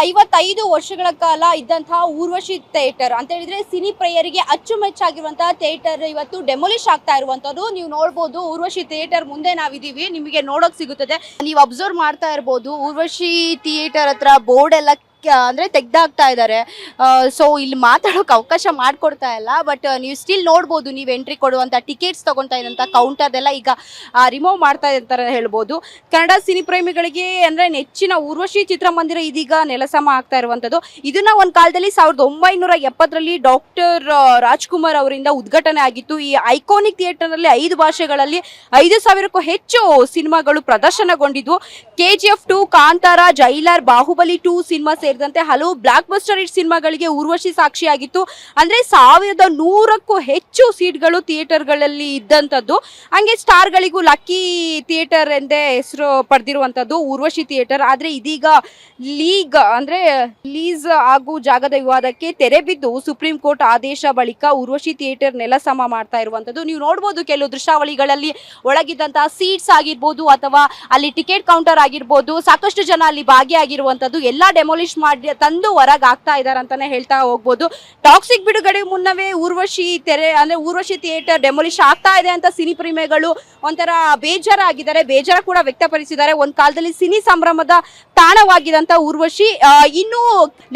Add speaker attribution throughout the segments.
Speaker 1: 55 ವರ್ಷಗಳ ಕಾಲ ಇದ್ದಂತಹ ಊರ್ವಶಿ ಥಿಯೇಟರ್ ಅಂತ ಹೇಳಿದ್ರೆ ಸಿನಿ ಪ್ರಿಯರಿಗೆ ಅಚ್ಚುಮೆಚ್ಚಾಗಿರುವಂತಹ ಥಿಯೇಟರ್ ಇವತ್ತು ಡೆಮೊಲಿಷ್ ಆಗ್ತಾ ಇರುವಂತದ್ದು. ನೀವು ನೋಡಬಹುದು ಊರ್ವಶಿ ಥಿಯೇಟರ್ ಮುಂದೆ ನಾವಿದೀವಿ, ನಿಮಗೆ ನೋಡೋಕ್ ಸಿಗುತ್ತದೆ. ನೀವು ಅಬ್ಸರ್ವ್ ಮಾಡ್ತಾ ಇರಬಹುದು ಊರ್ವಶಿ ಥಿಯೇಟರ್ ಹತ್ರ ಬೋರ್ಡ್ ಎಲ್ಲ ಅಂದ್ರೆ ತೆಗ್ದಾಕ್ತಾ ಇದ್ದಾರೆ. ಸೊ ಇಲ್ಲಿ ಮಾತಾಡೋಕೆ ಅವಕಾಶ ಮಾಡ್ಕೊಡ್ತಾ ಇಲ್ಲ. ಬಟ್ ನೀವು ಸ್ಟಿಲ್ ನೋಡ್ಬೋದು, ನೀವು ಎಂಟ್ರಿ ಕೊಡುವಂಥ ಟಿಕೆಟ್ಸ್ ತಗೊತಾ ಇದ್ದಂಥ ಕೌಂಟರ್ದೆಲ್ಲ ಈಗ ರಿಮೂವ್ ಮಾಡ್ತಾ ಇದೆ ಅಂತ ಹೇಳ್ಬೋದು. ಕನ್ನಡ ಸಿನಿ ಪ್ರೇಮಿಗಳಿಗೆ ಅಂದರೆ ನೆಚ್ಚಿನ ಊರ್ವಶಿ ಚಿತ್ರಮಂದಿರ ಇದೀಗ ನೆಲಸಮ ಆಗ್ತಾ ಇರುವಂಥದ್ದು. ಇದನ್ನ ಒಂದು ಕಾಲದಲ್ಲಿ 1970ರಲ್ಲಿ ಡಾಕ್ಟರ್ ರಾಜ್ಕುಮಾರ್ ಅವರಿಂದ ಉದ್ಘಾಟನೆ ಆಗಿತ್ತು. ಈ ಐಕಾನಿಕ್ ಥಿಯೇಟರ್ನಲ್ಲಿ 5 ಭಾಷೆಗಳಲ್ಲಿ 5,000ಕ್ಕೂ ಹೆಚ್ಚು ಸಿನಿಮಾಗಳು ಪ್ರದರ್ಶನಗೊಂಡಿದ್ವು. KGF 2, Kantara, Jailer, Baahubali 2 cinema ಸೇರಿದಂತೆ ಹಲವು ಬ್ಲಾಕ್ ಬಸ್ಟರ್ ಹಿಟ್ ಸಿನಿಮಾಗಳಿಗೆ ಊರ್ವಶಿ ಸಾಕ್ಷಿಯಾಗಿತ್ತು. ಅಂದ್ರೆ 1,100ಕ್ಕೂ ಹೆಚ್ಚು ಸೀಟ್ಗಳು ಥಿಯೇಟರ್ಗಳಲ್ಲಿ ಇದ್ದಂಥದ್ದು. ಹಂಗೆ ಸ್ಟಾರ್ಗಳಿಗೂ ಲಕ್ಕಿ ಥಿಯೇಟರ್ ಎಂದೇ ಹೆಸರು ಪಡೆದಿರುವಂಥದ್ದು ಊರ್ವಶಿ ಥಿಯೇಟರ್. ಆದ್ರೆ ಇದೀಗ ಲೀಸ್ ಹಾಗೂ ಜಾಗದ ವಿವಾದಕ್ಕೆ ತೆರೆ ಬಿದ್ದು ಸುಪ್ರೀಂ ಕೋರ್ಟ್ ಆದೇಶ ಬಳಿಕ ಊರ್ವಶಿ ಥಿಯೇಟರ್ ನೆಲಸಮ ಮಾಡ್ತಾ ಇರುವಂಥದ್ದು. ನೀವು ನೋಡ್ಬೋದು ಕೆಲವು ದೃಶ್ಯಾವಳಿಗಳಲ್ಲಿ ಒಳಗಿದ್ದಂತಹ ಸೀಟ್ಸ್ ಆಗಿರ್ಬೋದು ಅಥವಾ ಅಲ್ಲಿ ಟಿಕೆಟ್ ಕೌಂಟರ್ ಆಗಿರ್ಬೋದು, ಸಾಕಷ್ಟು ಜನ ಅಲ್ಲಿ ಭಾಗಿಯಾಗಿರುವಂಥದ್ದು. ಎಲ್ಲ ಡೆಮೊಲಿಷ್ ಮಾಡಿ ತಂದು ಹೊರಗೆ ಆಗ್ತಾ ಇದ್ದಾರೆ ಅಂತಾನೆ ಹೇಳ್ತಾ ಹೋಗ್ಬೋದು. ಟಾಕ್ಸಿಕ್ ಬಿಡುಗಡೆ ಮುನ್ನವೇ ಊರ್ವಶಿ ಥಿಯೇಟರ್ ಡೆಮೊಲಿಷ್ ಆಗ್ತಾ ಇದೆ ಅಂತ ಸಿನಿ ಪ್ರೇಮಿಗಳು ಒಂಥರ ಬೇಜಾರಾಗಿದ್ದಾರೆ, ಬೇಜಾರ ಕೂಡ ವ್ಯಕ್ತಪಡಿಸಿದ್ದಾರೆ. ಒಂದ್ ಕಾಲದಲ್ಲಿ ಸಿನಿ ಸಂಭ್ರಮದ ತಾಣವಾಗಿದ್ದಂತ ಊರ್ವಶಿ ಇನ್ನೂ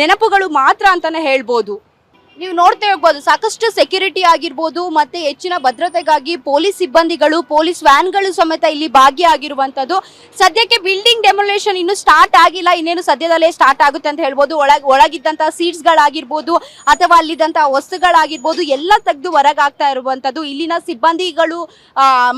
Speaker 1: ನೆನಪುಗಳು ಮಾತ್ರ ಅಂತಾನೆ ಹೇಳ್ಬೋದು. ನೀವು ನೋಡ್ತಾ ಹೋಗ್ಬೋದು, ಸಾಕಷ್ಟು ಸೆಕ್ಯೂರಿಟಿ ಆಗಿರ್ಬೋದು ಮತ್ತೆ ಹೆಚ್ಚಿನ ಭದ್ರತೆಗಾಗಿ ಪೊಲೀಸ್ ಸಿಬ್ಬಂದಿಗಳು, ಪೊಲೀಸ್ ವ್ಯಾನ್ಗಳು ಸಮೇತ ಇಲ್ಲಿ ಭಾಗಿಯಾಗಿರುವಂತದ್ದು. ಸದ್ಯಕ್ಕೆ ಬಿಲ್ಡಿಂಗ್ ಡೆಮೊಲೇಷನ್ ಇನ್ನು ಸ್ಟಾರ್ಟ್ ಆಗಿಲ್ಲ, ಇನ್ನೇನು ಸದ್ಯದಲ್ಲೇ ಸ್ಟಾರ್ಟ್ ಆಗುತ್ತೆ ಅಂತ ಹೇಳ್ಬೋದು. ಒಳಗಿದ್ದಂತಹ ಸೀಟ್ಸ್ ಗಳಾಗಿರ್ಬೋದು ಅಥವಾ ಅಲ್ಲಿದ್ದಂತಹ ವಸ್ತುಗಳಾಗಿರ್ಬೋದು ಎಲ್ಲ ತೆಗೆದು ಹೊರಗಾಗ್ತಾ ಇರುವಂತದ್ದು. ಇಲ್ಲಿನ ಸಿಬ್ಬಂದಿಗಳು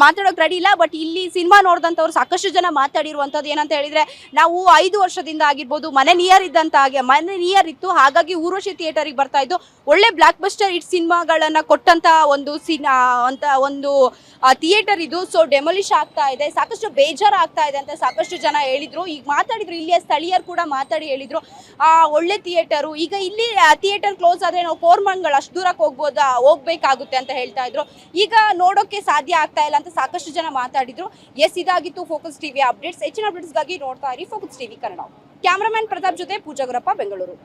Speaker 1: ಮಾತಾಡೋಕೆ ರೆಡಿ ಇಲ್ಲ. ಬಟ್ ಇಲ್ಲಿ ಸಿನಿಮಾ ನೋಡಿದಂಥವ್ರು ಸಾಕಷ್ಟು ಜನ ಮಾತಾಡಿರುವಂತದ್ದು ಏನಂತ ಹೇಳಿದ್ರೆ, ನಾವು 5 ವರ್ಷದಿಂದ ಆಗಿರ್ಬೋದು ಮನೆ ನಿಯರ್ ಇತ್ತು, ಹಾಗಾಗಿ ಊರ್ವಶಿ ಥಿಯೇಟರ್ಗೆ ಬರ್ತಾ ಇದ್ದು. ಒಳ್ಳೆ ಬ್ಲಾಕ್ ಬಸ್ಟರ್ ಹಿಟ್ ಸಿನಿಮಾಗಳನ್ನ ಕೊಟ್ಟಂತ ಒಂದು ಥಿಯೇಟರ್ ಇದು. ಸೊ ಡೆಮೊಲಿಷ್ ಆಗ್ತಾ ಇದೆ, ಸಾಕಷ್ಟು ಬೇಜಾರ ಆಗ್ತಾ ಇದೆ ಅಂತ ಸಾಕಷ್ಟು ಜನ ಹೇಳಿದ್ರು. ಈಗ ಮಾತಾಡಿದ್ರು, ಇಲ್ಲಿಯ ಸ್ಥಳೀಯರು ಕೂಡ ಮಾತಾಡಿ ಹೇಳಿದ್ರು ಒಳ್ಳೆ ಥಿಯೇಟರು. ಈಗ ಇಲ್ಲಿ ಥಿಯೇಟರ್ ಕ್ಲೋಸ್ ಆದ್ರೆ ನಾವು ಕೋರ್ಮಂಗಲ್ ಅಷ್ಟು ದೂರಕ್ಕೆ ಹೋಗ್ಬೇಕಾಗುತ್ತೆ ಅಂತ ಹೇಳ್ತಾ ಇದ್ರು. ಈಗ ನೋಡೋಕೆ ಸಾಧ್ಯ ಆಗ್ತಾ ಇಲ್ಲ ಅಂತ ಸಾಕಷ್ಟು ಜನ ಮಾತಾಡಿದ್ರು. ಎಸ್, ಇದಾಗಿತ್ತು ಫೋಕಸ್ ಟಿವಿ ಅಪ್ಡೇಟ್ಸ್. ಹೆಚ್ಚಿನ ಅಪ್ಡೇಟ್ಸ್ಗಾಗಿ ನೋಡ್ತಾ ಇರಿ focus TV Kannada. Cameraman Pratap ಜೊತೆ ಪೂಜಾ ಗುರಪ್ಪ, ಬೆಂಗಳೂರು.